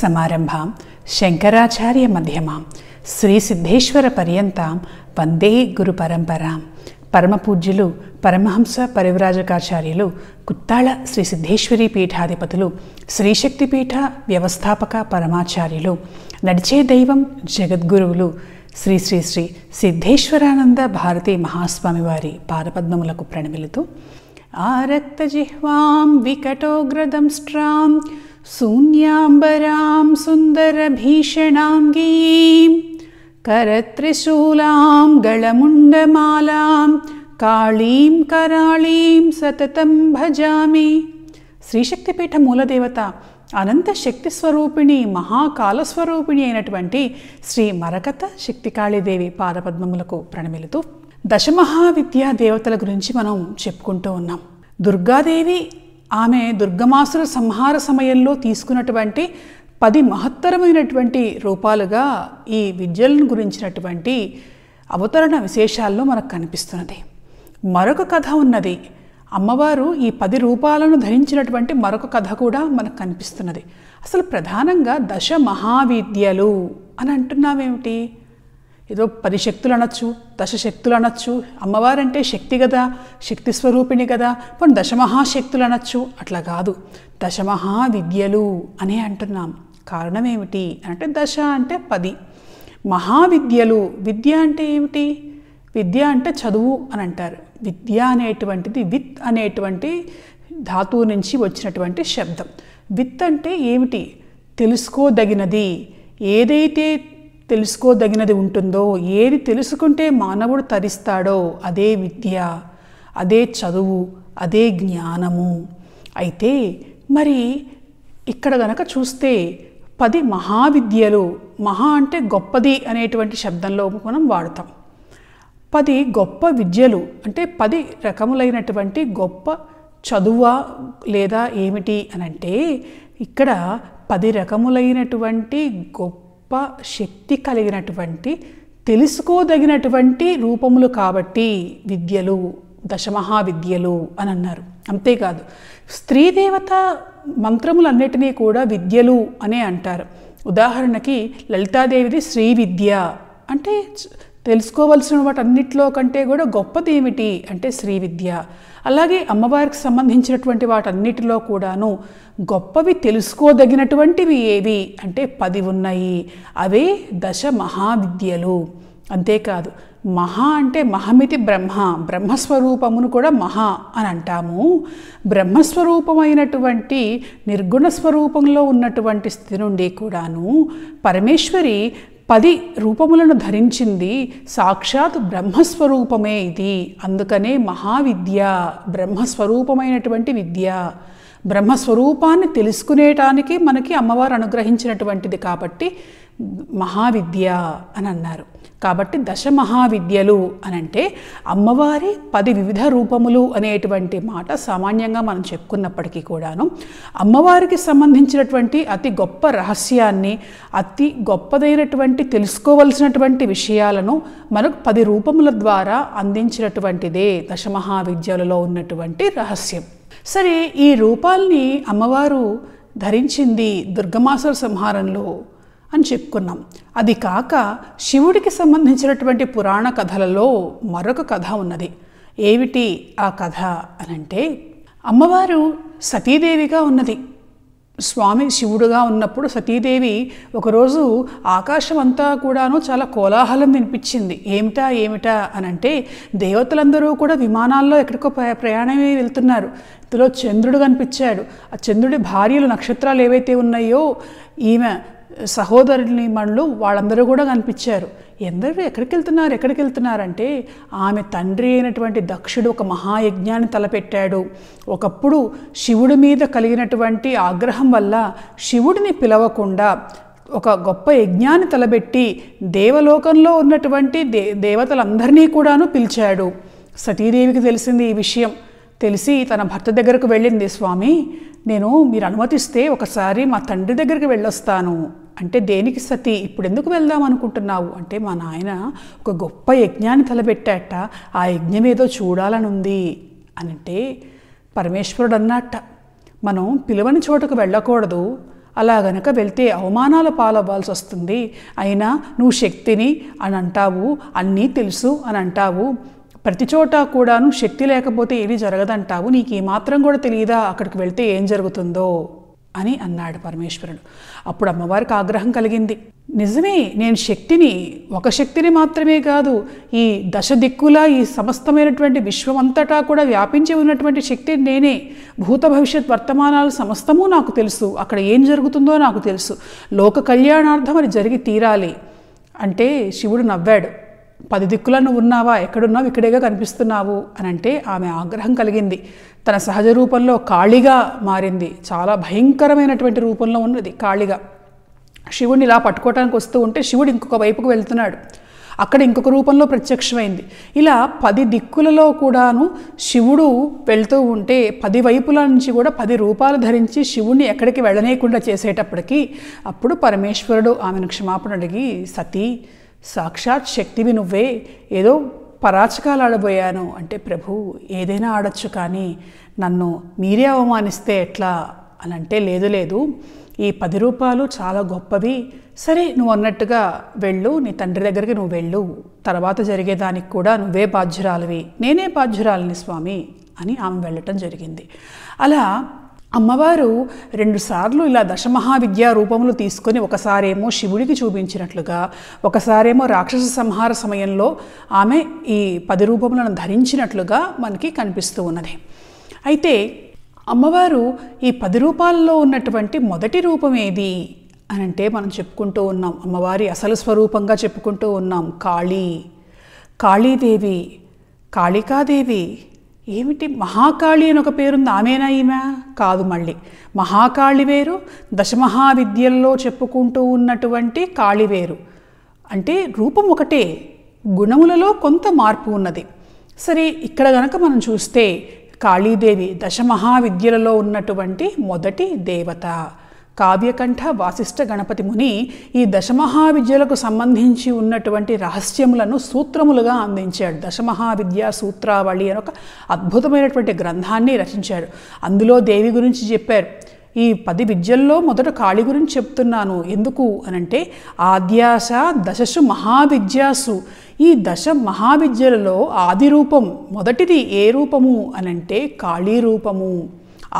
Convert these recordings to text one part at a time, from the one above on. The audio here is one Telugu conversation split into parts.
समारंभां शंकराचार्य मध्यमां श्री सिद्धेश्वर पर्यंतां वंदे गुरु परंपरां పరమపూజ్యులు పరమహంస పరివ్రాజకాచార్యులు కుత్తాళ శ్రీ సిద్ధేశ్వరి పీఠాధిపతులు శ్రీశక్తి పీఠ వ్యవస్థాపక పరమాచార్యులు నడిచే దైవం జగద్గురువులు శ్రీ శ్రీ శ్రీ సిద్ధేశ్వరానంద భారతీ మహాస్వామి వారి పాదపద్మములకు ప్రణమిలుతూ ఆరక్తజిహ్వాం వికటోగ్రదంష్ట్రాం శూన్యాంబరాం సుందరభీషణాంగీం करत्रिशूलां गलमुण्डमालां काळीं कराळीं सततं भजामि। శ్రీశక్తిపీఠ మూలదేవత అనంత శక్తి స్వరూపిణి మహాకాలస్వరూపిణి అయినటువంటి శ్రీ మరకత శక్తికాళీదేవి పాదపద్మములకు ప్రణమిలుతూ దశమహావిద్యా దేవతల గురించి మనం చెప్పుకుంటూ ఉన్నాం. దుర్గాదేవి ఆమె దుర్గమాసుర సంహార సమయంలో తీసుకున్నటువంటి 10 మహత్తరమైనటువంటి రూపాలుగా ఈ విద్యలను గురించినటువంటి అవతరణ విశేషాల్లో మనకు కనిపిస్తున్నది. మరొక కథ ఉన్నది. అమ్మవారు ఈ 10 రూపాలను ధరించినటువంటి మరొక కథ కూడా మనకు కనిపిస్తున్నది. అసలు ప్రధానంగా దశ మహావిద్యలు అని అంటున్నామేమిటి? ఏదో 10 శక్తులు అనొచ్చు, దశ శక్తులు అనొచ్చు. అమ్మవారంటే శక్తి కదా, శక్తి స్వరూపిణి కదా, पण దశమహాశక్తులు అనొచ్చు. అట్లా కాదు, దశమహావిద్యలు అనే అంటున్నాం. కారణం ఏమిటి అంటే దశ అంటే 10, మహావిద్యలు. విద్య అంటే ఏమిటి? విద్య అంటే చదువు అని అంటారు. విద్య అనేటువంటిది విత్ అనేటువంటి ధాతువు నుంచి వచ్చినటువంటి శబ్దం. విత్ అంటే ఏమిటి? తెలుసుకోదగినది. ఏదైతే తెలుసుకోదగినది ఉంటుందో, ఏది తెలుసుకుంటే మానవుడు తరిస్తాడో అదే విద్య, అదే చదువు, అదే జ్ఞానము. అయితే మరి ఇక్కడ గనక చూస్తే 10 మహావిద్యలు, మహా అంటే గొప్పది అనేటువంటి శబ్దంలో మనం వాడతాం. 10 గొప్ప విద్యలు అంటే 10 రకములైనటువంటి గొప్ప చదువా లేదా ఏమిటి అని అంటే ఇక్కడ 10 రకములైనటువంటి గొప్ప శక్తి కలిగినటువంటి తెలుసుకోదగినటువంటి రూపములు కాబట్టి విద్యలు దశమహావిద్యలు అని అన్నారు. అంతేకాదు, స్త్రీదేవత మంత్రములన్నిటినీ కూడా విద్యలు అనే అంటారు. ఉదాహరణకి లలితాదేవిది శ్రీ విద్య అంటే తెలుసుకోవలసిన వాటన్నిటిలో కంటే కూడా గొప్పది ఏమిటి అంటే శ్రీ విద్య. అలాగే అమ్మవారికి సంబంధించినటువంటి వాటన్నిటిలో కూడాను గొప్పవి తెలుసుకోదగినటువంటివి ఏవి అంటే 10 ఉన్నాయి. అవే దశ మహావిద్యలు. అంతేకాదు, మహా అంటే మహమితి బ్రహ్మ, బ్రహ్మస్వరూపమును కూడా మహా అని అంటాము. బ్రహ్మస్వరూపమైనటువంటి నిర్గుణ స్వరూపంలో ఉన్నటువంటి స్థితి నుండి కూడాను పరమేశ్వరి 10 రూపములను ధరించింది. సాక్షాత్ బ్రహ్మస్వరూపమే ఇది. అందుకనే మహావిద్య, బ్రహ్మస్వరూపమైనటువంటి విద్య. బ్రహ్మస్వరూపాన్ని తెలుసుకునేటానికి మనకి అమ్మవారు అనుగ్రహించినటువంటిది కాబట్టి మహావిద్య అని అన్నారు. కాబట్టి దశ మహావిద్యలు అనంటే అమ్మవారి 10 వివిధ రూపములు అనేటువంటి మాట సామాన్యంగా మనం చెప్పుకున్నప్పటికీ కూడాను అమ్మవారికి సంబంధించినటువంటి అతి గొప్ప రహస్యాన్ని, అతి గొప్పదైనటువంటి తెలుసుకోవలసినటువంటి విషయాలను మనకు 10 రూపముల ద్వారా అందించినటువంటిదే దశ మహావిద్యలలో ఉన్నటువంటి రహస్యం. సరే, ఈ రూపాల్ని అమ్మవారు ధరించింది దుర్గమాసుర సంహారంలో అని చెప్పుకున్నాం. అది కాక శివుడికి సంబంధించినటువంటి పురాణ కథలలో మరొక కథ ఉన్నది. ఏమిటి ఆ కథ అనంటే, అమ్మవారు సతీదేవిగా ఉన్నది. స్వామి శివుడుగా ఉన్నప్పుడు సతీదేవి ఒకరోజు ఆకాశం అంతా కూడాను చాలా కోలాహలం వినిపించింది. ఏమిటా అనంటే దేవతలందరూ కూడా విమానాల్లో ఎక్కడికో ప్రయాణమే వెళ్తున్నారు. ఇందులో చంద్రుడు కనిపించాడు. ఆ చంద్రుడి భార్యలు నక్షత్రాలు ఏవైతే ఉన్నాయో ఈమె సహోదరుని మనులు వాళ్ళందరూ కూడా కనిపించారు. ఎక్కడికి వెళ్తున్నారంటే ఆమె తండ్రి అయినటువంటి దక్షుడు ఒక మహాయజ్ఞాన్ని తలపెట్టాడు. ఒకప్పుడు శివుడి మీద కలిగినటువంటి ఆగ్రహం వల్ల శివుడిని పిలవకుండా ఒక గొప్ప యజ్ఞాన్ని తలపెట్టి దేవలోకంలో ఉన్నటువంటి దేవతలందరినీ కూడాను పిలిచాడు. సతీదేవికి తెలిసింది ఈ విషయం. తెలిసి తన భర్త దగ్గరకు వెళ్ళింది. స్వామి, మీరు అనుమతిస్తే ఒకసారి మా తండ్రి దగ్గరికి వెళ్ళొస్తాను అంటే, దేనికి సతీ, ఇప్పుడు ఎందుకు వెళ్దాం అనుకుంటున్నావు అంటే, మా నాయన ఒక గొప్ప యజ్ఞాన్ని తలపెట్టాట, ఆ యజ్ఞం ఏదో చూడాలని ఉంది అనంటే పరమేశ్వరుడు అన్నట్ట, మనం పిలవని చోటుకు వెళ్ళకూడదు, అలా గనక వెళ్తే అవమానాల పాలవ్వాల్సి వస్తుంది. అయినా నువ్వు శక్తిని అని అంటావు, అన్నీ తెలుసు అని అంటావు, ప్రతి చోట కూడాను శక్తి లేకపోతే ఏది జరగదంటావు, నీకు ఏమాత్రం కూడా తెలియదా అక్కడికి వెళ్తే ఏం జరుగుతుందో అని అన్నాడు పరమేశ్వరుడు. అప్పుడు అమ్మవారికి ఆగ్రహం కలిగింది. నిజమే, నేను శక్తిని, ఒక శక్తిని మాత్రమే కాదు, ఈ దశ దిక్కుల ఈ సమస్తమైనటువంటి విశ్వమంతటా కూడా వ్యాపించి ఉన్నటువంటి శక్తి నేనే. భూత భవిష్యత్ వర్తమానాలు సమస్తము నాకు తెలుసు, అక్కడ ఏం జరుగుతుందో నాకు తెలుసు, లోక కళ్యాణార్థం అది జరిగి తీరాలి అంటే శివుడు నవ్వాడు. 10 దిక్కులా నువ్వు ఉన్నావా, ఎక్కడున్నావు, ఇక్కడేగా కనిపిస్తున్నావు అని అంటే ఆమె ఆగ్రహం కలిగింది. తన సహజ రూపంలో కాళిగా మారింది. చాలా భయంకరమైనటువంటి రూపంలో ఉన్నది కాళిగా. శివుడిని ఇలా పట్టుకోవటానికి వస్తూ ఉంటే శివుడు ఇంకొక వైపుకు వెళ్తున్నాడు, అక్కడ ఇంకొక రూపంలో ప్రత్యక్షమైంది. ఇలా 10 దిక్కులలో కూడాను శివుడు వెళ్తూ ఉంటే 10 వైపుల నుంచి కూడా 10 రూపాలు ధరించి శివుణ్ణి ఎక్కడికి వెళ్ళనేయకుండా చేసేటప్పటికీ అప్పుడు పరమేశ్వరుడు ఆమెను క్షమాపణ అడిగి, సతీ సాక్షాత్ శక్తివి నువ్వే, ఏదో పరాచకాలు ఆడబోయాను అంటే, ప్రభు ఏదైనా ఆడొచ్చు కానీ నన్ను మీరే అవమానిస్తే ఎట్లా అని అంటే, లేదు ఈ 10 రూపాలు చాలా గొప్పవి, సరే నువ్వు అన్నట్టుగా వెళ్ళు, నీ తండ్రి దగ్గరికి నువ్వు వెళ్ళు, తర్వాత జరిగేదానికి కూడా నువ్వే బాధ్యురాలివి, నేనే బాధ్యురాలిని స్వామి అని ఆమె వెళ్ళటం జరిగింది. అలా అమ్మవారు 2 సార్లు ఇలా దశమహావిద్యా రూపములు తీసుకొని, ఒకసారేమో శివుడికి చూపించినట్లుగా, ఒకసారేమో రాక్షస సంహార సమయంలో ఆమె ఈ 10 రూపములను ధరించినట్లుగా మనకి కనిపిస్తూ ఉన్నది. అయితే అమ్మవారు ఈ 10 రూపాలలో ఉన్నటువంటి మొదటి రూపం ఏది అని అంటే మనం చెప్పుకుంటూ ఉన్నాం, అమ్మవారి అసలు స్వరూపంగా చెప్పుకుంటూ ఉన్నాం, కాళీదేవి, కాళికాదేవి. ఏమిటి మహాకాళి అని ఒక పేరుంది, ఆమెనా ఈమె కాదు, మళ్ళీ మహాకాళి వేరు, దశమహావిద్యల్లో చెప్పుకుంటూ ఉన్నటువంటి కాళి వేరు. అంటే రూపం ఒకటే, గుణములలో కొంత మార్పు ఉన్నది. సరే, ఇక్కడ గనక మనం చూస్తే కాళీదేవి దశమహావిద్యలలో ఉన్నటువంటి మొదటి దేవత. కావ్యకంఠ వాసిష్ఠ గణపతి ముని ఈ దశమహావిద్యలకు సంబంధించి ఉన్నటువంటి రహస్యములను సూత్రములుగా అందించాడు. దశమహావిద్యా సూత్రావళి అని ఒక అద్భుతమైనటువంటి గ్రంథాన్ని రచించాడు. అందులో దేవి గురించి చెప్పారు. ఈ 10 విద్యల్లో మొదట కాళి గురించి చెప్తున్నాను ఎందుకు అనంటే, ఆద్యాస దశసు మహావిద్యాసు, ఈ దశ మహావిద్యలలో ఆది రూపం మొదటిది ఏ రూపము అనంటే కాళీ రూపము.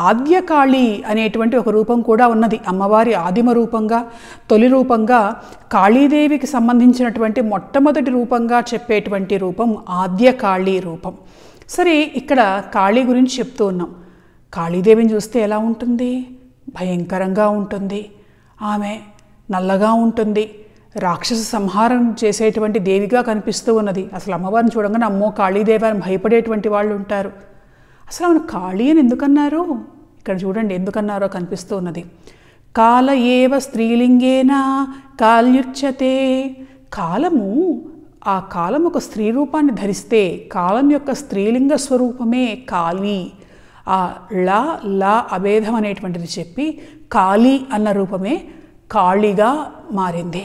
ఆద్యకాళి అనేటువంటి ఒక రూపం కూడా ఉన్నది. అమ్మవారి ఆదిమ రూపంగా, తొలి రూపంగా, కాళీదేవికి సంబంధించినటువంటి మొట్టమొదటి రూపంగా చెప్పేటువంటి రూపం ఆద్యకాళి రూపం. సరే, ఇక్కడ కాళీ గురించి చెప్తూ ఉన్నాం. కాళీదేవిని చూస్తే ఎలా ఉంటుంది? భయంకరంగా ఉంటుంది. ఆమె నల్లగా ఉంటుంది, రాక్షస సంహారం చేసేటువంటి దేవిగా కనిపిస్తూ ఉన్నది. అసలు అమ్మవారిని చూడగానే అమ్మో కాళీదేవి అని భయపడేటువంటి వాళ్ళు ఉంటారు. అసలు ఆమెను కాళీ అని ఎందుకన్నారు? ఇక్కడ చూడండి ఎందుకన్నారో కనిపిస్తూ ఉన్నది. కాల ఏవ స్త్రీలింగేన కాల్యుచ్యతే. కాలము, ఆ కాలం ఒక స్త్రీ రూపాన్ని ధరిస్తే కాలం యొక్క స్త్రీలింగ స్వరూపమే కాళీ. ఆ లా అభేదం అనేటువంటిది చెప్పి కాళీ అన్న రూపమే కాళిగా మారింది.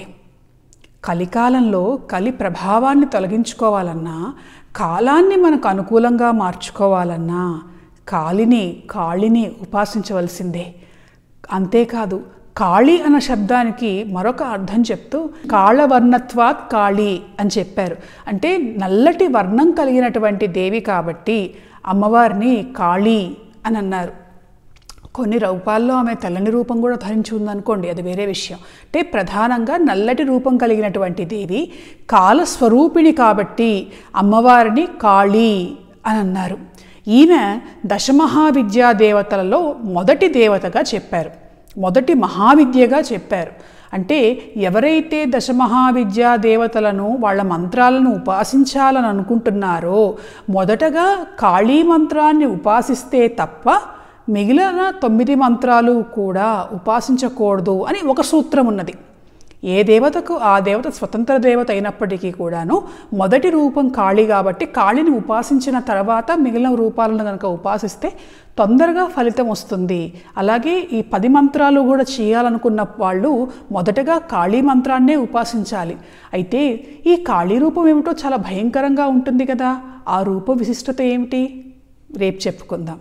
కలికాలంలో కలి ప్రభావాన్ని తొలగించుకోవాలన్నా, కాలాన్ని మనకు అనుకూలంగా మార్చుకోవాలన్నా కాళిని ఉపాసించవలసిందే. అంతేకాదు, కాళి అన్న శబ్దానికి మరొక అర్థం చెప్తూ కాళవర్ణత్వాత్ కాళి అని చెప్పారు. అంటే నల్లటి వర్ణం కలిగినటువంటి దేవి కాబట్టి అమ్మవారిని కాళి అని అన్నారు. కొన్ని రూపాల్లో ఆమె తెల్లని రూపం కూడా ధరించి ఉందనుకోండి, అది వేరే విషయం. అంటే ప్రధానంగా నల్లటి రూపం కలిగినటువంటి దేవి కాలస్వరూపిణి కాబట్టి అమ్మవారిని కాళీ అని అన్నారు. ఈమె దశమహావిద్యా దేవతలలో మొదటి దేవతగా చెప్పారు, మొదటి మహావిద్యగా చెప్పారు. అంటే ఎవరైతే దశమహావిద్యా దేవతలను వాళ్ళ మంత్రాలను ఉపాసించాలని అనుకుంటున్నారో మొదటగా కాళీ మంత్రాన్ని ఉపాసిస్తే తప్ప మిగిలిన 9 మంత్రాలు కూడా ఉపాసించకూడదు అని ఒక సూత్రం ఉన్నది. ఏ దేవతకు ఆ దేవత స్వతంత్ర దేవత అయినప్పటికీ కూడాను మొదటి రూపం కాళి కాబట్టి కాళిని ఉపాసించిన తర్వాత మిగిలిన రూపాలను కనుక ఉపాసిస్తే తొందరగా ఫలితం వస్తుంది. అలాగే ఈ 10 మంత్రాలు కూడా చేయాలనుకున్న వాళ్ళు మొదటగా కాళీ మంత్రాన్నే ఉపాసించాలి. అయితే ఈ కాళీ రూపం ఏమిటో చాలా భయంకరంగా ఉంటుంది కదా, ఆ రూప విశిష్టత ఏమిటి రేపు చెప్పుకుందాం.